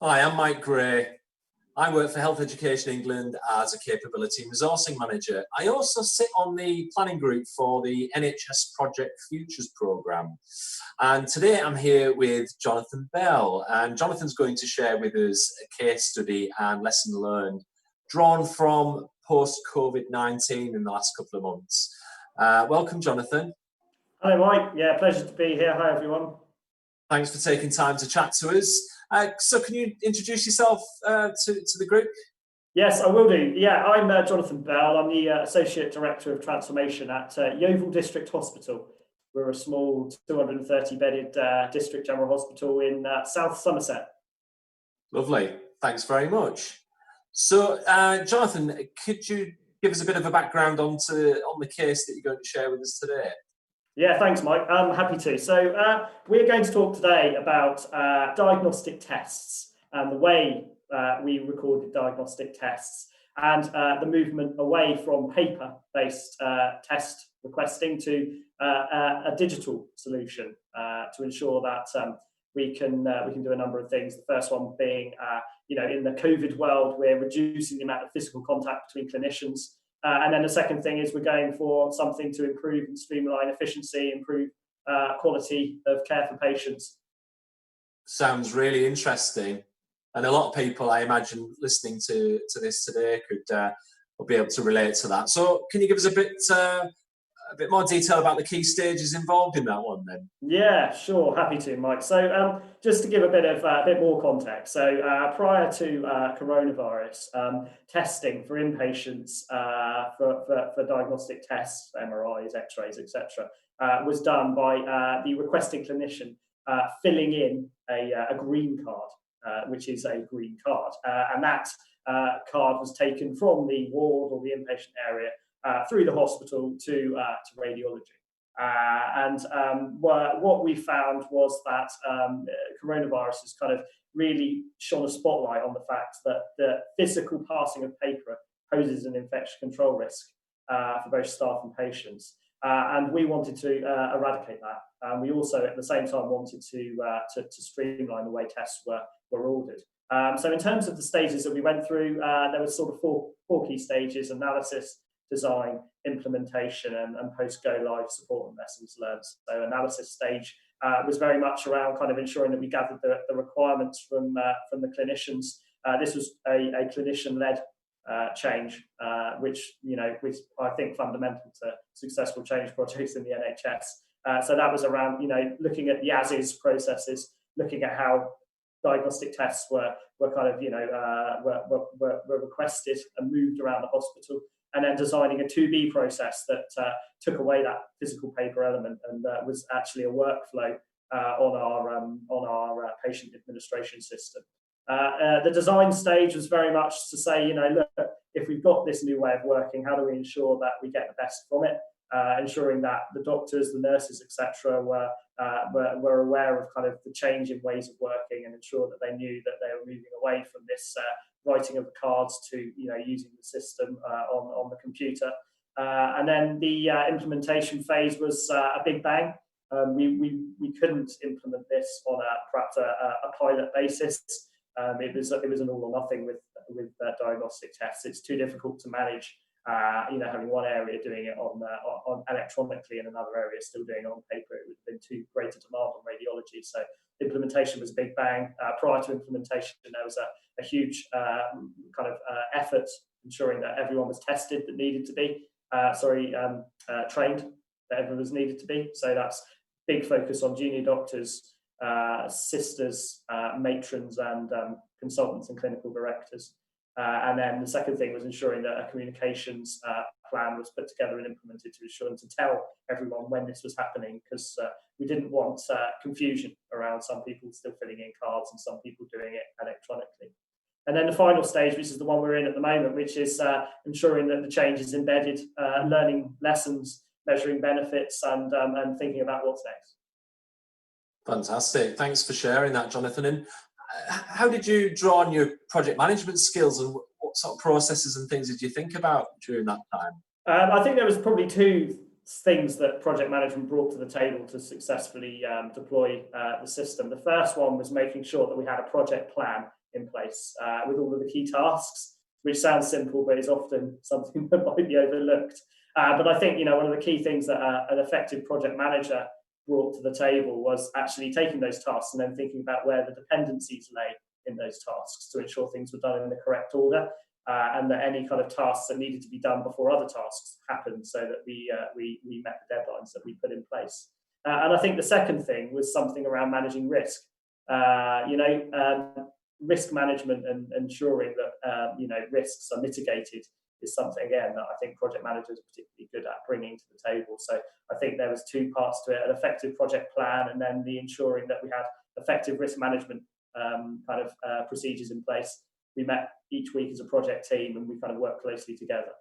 Hi, I'm Mike Gray. I work for Health Education England as a capability and resourcing manager. I also sit on the planning group for the NHS Project Futures programme. And today I'm here with Jonathan Bell. And Jonathan's going to share with us a case study and lesson learned drawn from post-COVID-19 in the last couple of months. Welcome, Jonathan. Hello, Mike. Yeah, pleasure to be here. Hi, everyone. Thanks for taking time to chat to us. So can you introduce yourself to the group? Yes, I will do. Yeah, I'm Jonathan Bell. I'm the Associate Director of Transformation at Yeovil District Hospital. We're a small 230-bedded district general hospital in South Somerset. Lovely. Thanks very much. So, Jonathan, could you give us a bit of a background on the case that you're going to share with us today? Yeah, thanks, Mike. I'm happy to. So we're going to talk today about diagnostic tests and the way we recorded diagnostic tests and the movement away from paper-based test requesting to a digital solution to ensure that we can do a number of things. The first one being, in the COVID world, we're reducing the amount of physical contact between clinicians. And then the second thing is we're going for something to improve and streamline efficiency, improve quality of care for patients. Sounds really interesting. And a lot of people, I imagine, listening to this today will be able to relate to that. So can you give us a bit more detail about the key stages involved in that one then? Yeah, sure. Happy to, Mike. So just to give a bit more context. So prior to coronavirus, testing for inpatients for diagnostic tests, MRIs, X-rays, etc., was done by the requesting clinician filling in a green card, which is a green card. And that card was taken from the ward or the inpatient area through the hospital to radiology. What we found was that coronavirus has kind of really shone a spotlight on the fact that the physical passing of paper poses an infection control risk for both staff and patients. And we wanted to eradicate that. We also, at the same time, wanted to streamline the way tests were ordered. So in terms of the stages that we went through, there was sort of four key stages: analysis, design, implementation, and post-go-live support and lessons learned. So analysis stage was very much around kind of ensuring that we gathered the requirements from the clinicians. This was a clinician-led change, which I think fundamental to successful change projects in the NHS. So that was around looking at the as-is processes, looking at how diagnostic tests were kind of were requested and moved around the hospital, and then designing a to-be process that took away that physical paper element and was actually a workflow on our patient administration system. The design stage was very much to say, look, if we've got this new way of working, how do we ensure that we get the best from it? Ensuring that the doctors, the nurses, etc., were aware of kind of the change in ways of working, and ensure that they knew that they were moving away from this writing of the cards to using the system on the computer. And then the implementation phase was a big bang. We couldn't implement this on perhaps a pilot basis. It was an all or nothing with diagnostic tests. It's too difficult to manage. Having one area doing it on electronically and another area still doing it on paper, it would have been too great a demand on radiology. So implementation was a big bang. Prior to implementation, there was a huge effort ensuring that everyone was tested that needed to be, trained that everyone was needed to be. So that's big focus on junior doctors, sisters, matrons, and consultants and clinical directors. And then the second thing was ensuring that a communications plan was put together and implemented to ensure and to tell everyone when this was happening, because we didn't want confusion around some people still filling in cards and some people doing it electronically. And then the final stage, which is the one we're in at the moment, which is ensuring that the change is embedded, learning lessons, measuring benefits, and thinking about what's next. Fantastic. Thanks for sharing that, Jonathan. And how did you draw on your project management skills, and what sort of processes and things did you think about during that time? I think there was probably two things that project management brought to the table to successfully deploy the system. The first one was making sure that we had a project plan in place with all of the key tasks, which sounds simple, but is often something that might be overlooked. But I think, one of the key things that an effective project manager brought to the table was actually taking those tasks and then thinking about where the dependencies lay in those tasks to ensure things were done in the correct order, and that any kind of tasks that needed to be done before other tasks happened, so that we met the deadlines that we put in place. And I think the second thing was something around managing risk. Risk management and ensuring that risks are mitigated is something, again, that I think project managers are particularly good at bringing to the table. So I think there was two parts to it: an effective project plan, and then the ensuring that we had effective risk management procedures in place. We met each week as a project team, and we kind of worked closely together.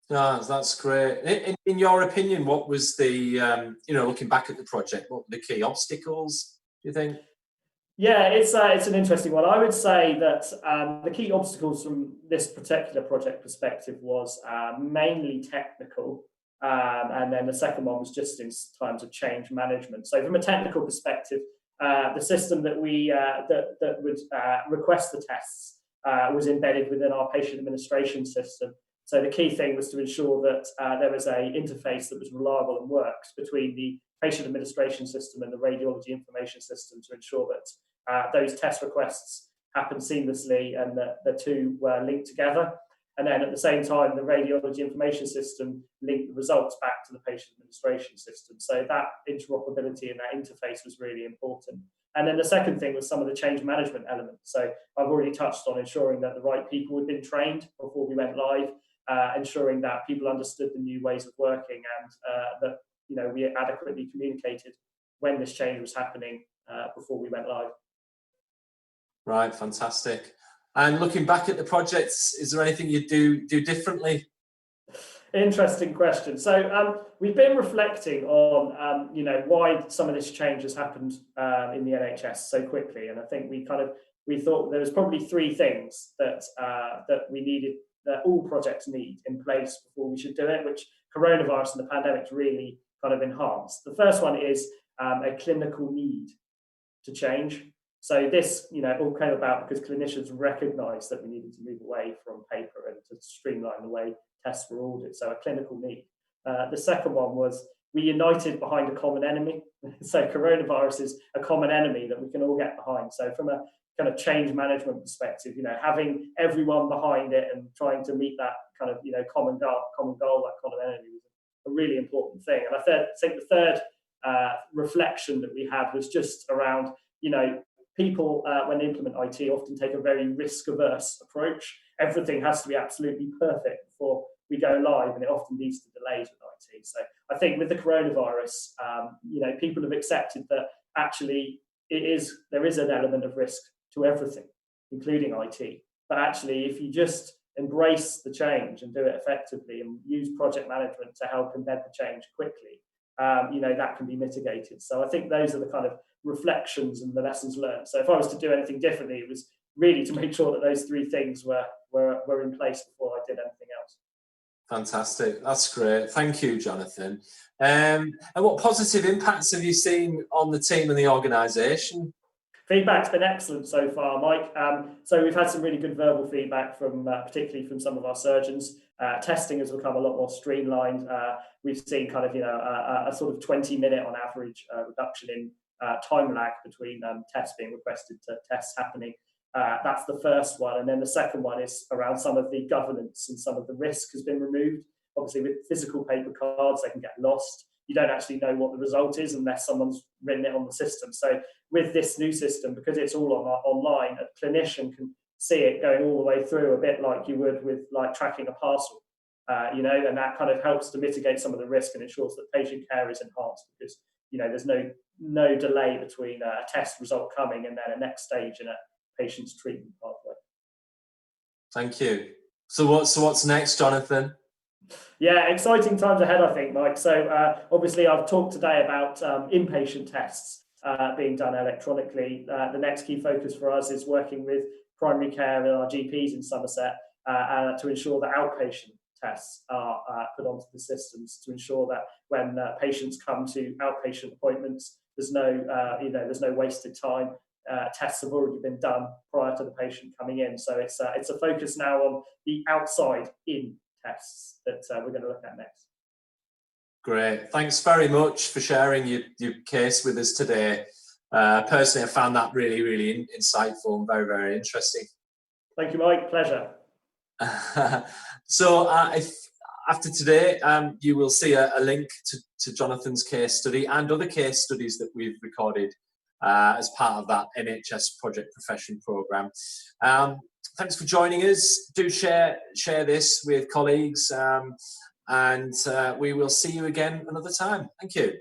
That's great. In your opinion, what was the, looking back at the project, what were the key obstacles, do you think? Yeah, it's an interesting one. I would say that the key obstacles from this particular project perspective was mainly technical, and then the second one was just in terms of change management. So from a technical perspective, the system that we that would request the tests was embedded within our patient administration system. So the key thing was to ensure that there was an interface that was reliable and worked between the patient administration system and the radiology information system, to ensure that those test requests happened seamlessly and that the two were linked together. And then at the same time, the radiology information system linked the results back to the patient administration system. So that interoperability and that interface was really important. And then the second thing was some of the change management elements. So I've already touched on ensuring that the right people had been trained before we went live, ensuring that people understood the new ways of working, and that we adequately communicated when this change was happening before we went live. Right, fantastic. And looking back at the projects, is there anything you do differently? Interesting question. So we've been reflecting on why some of this change has happened in the NHS so quickly, and I think we thought there was probably three things that we needed, that all projects need in place before we should do it, which coronavirus and the pandemic really kind of enhanced. The first one is a clinical need to change. So this, all came about because clinicians recognised that we needed to move away from paper and to streamline the way tests were ordered. So a clinical need. The second one was we united behind a common enemy. So coronavirus is a common enemy that we can all get behind. So from a kind of change management perspective, having everyone behind it and trying to meet that kind of common goal, that common enemy, was a really important thing. And I think the third reflection that we had was just around, people, when they implement IT, often take a very risk-averse approach. Everything has to be absolutely perfect before we go live, and it often leads to delays with IT. So I think with the coronavirus, people have accepted that actually there is an element of risk to everything, including IT. But actually, if you just embrace the change and do it effectively and use project management to help embed the change quickly, that can be mitigated. So I think those are the kind of reflections and the lessons learned. So if I was to do anything differently, it was really to make sure that those three things were in place before I did anything else. Fantastic. That's great. Thank you, Jonathan. And what positive impacts have you seen on the team and the organisation? Feedback's been excellent so far, Mike. So we've had some really good verbal feedback from, particularly from some of our surgeons. Testing has become a lot more streamlined. We've seen kind of, a sort of 20-minute on average reduction in time lag between tests being requested to tests happening. That's the first one. And then the second one is around some of the governance, and some of the risk has been removed. Obviously, with physical paper cards, they can get lost. You don't actually know what the result is unless someone's written it on the system. So with this new system, because it's all online, a clinician can see it going all the way through, a bit like you would with like tracking a parcel, and that kind of helps to mitigate some of the risk and ensures that patient care is enhanced, because there's no delay between a test result coming and then a next stage in a patient's treatment pathway. Thank you. So what's next, Jonathan? Yeah, exciting times ahead, I think, Mike. So obviously I've talked today about inpatient tests being done electronically. The next key focus for us is working with primary care and our GPs in Somerset to ensure that outpatient tests are put onto the systems, to ensure that when patients come to outpatient appointments, there's no wasted time. tests have already been done prior to the patient coming in. So it's a focus now on the outside-in tests that we're going to look at next. Great. Thanks very much for sharing your case with us today. Personally, I found that really, really insightful and very, very interesting. Thank you, Mike. Pleasure. So if after today, you will see a link to Jonathan's case study and other case studies that we've recorded as part of that NHS Project Profession programme. Thanks for joining us. Do share this with colleagues, and we will see you again another time. Thank you.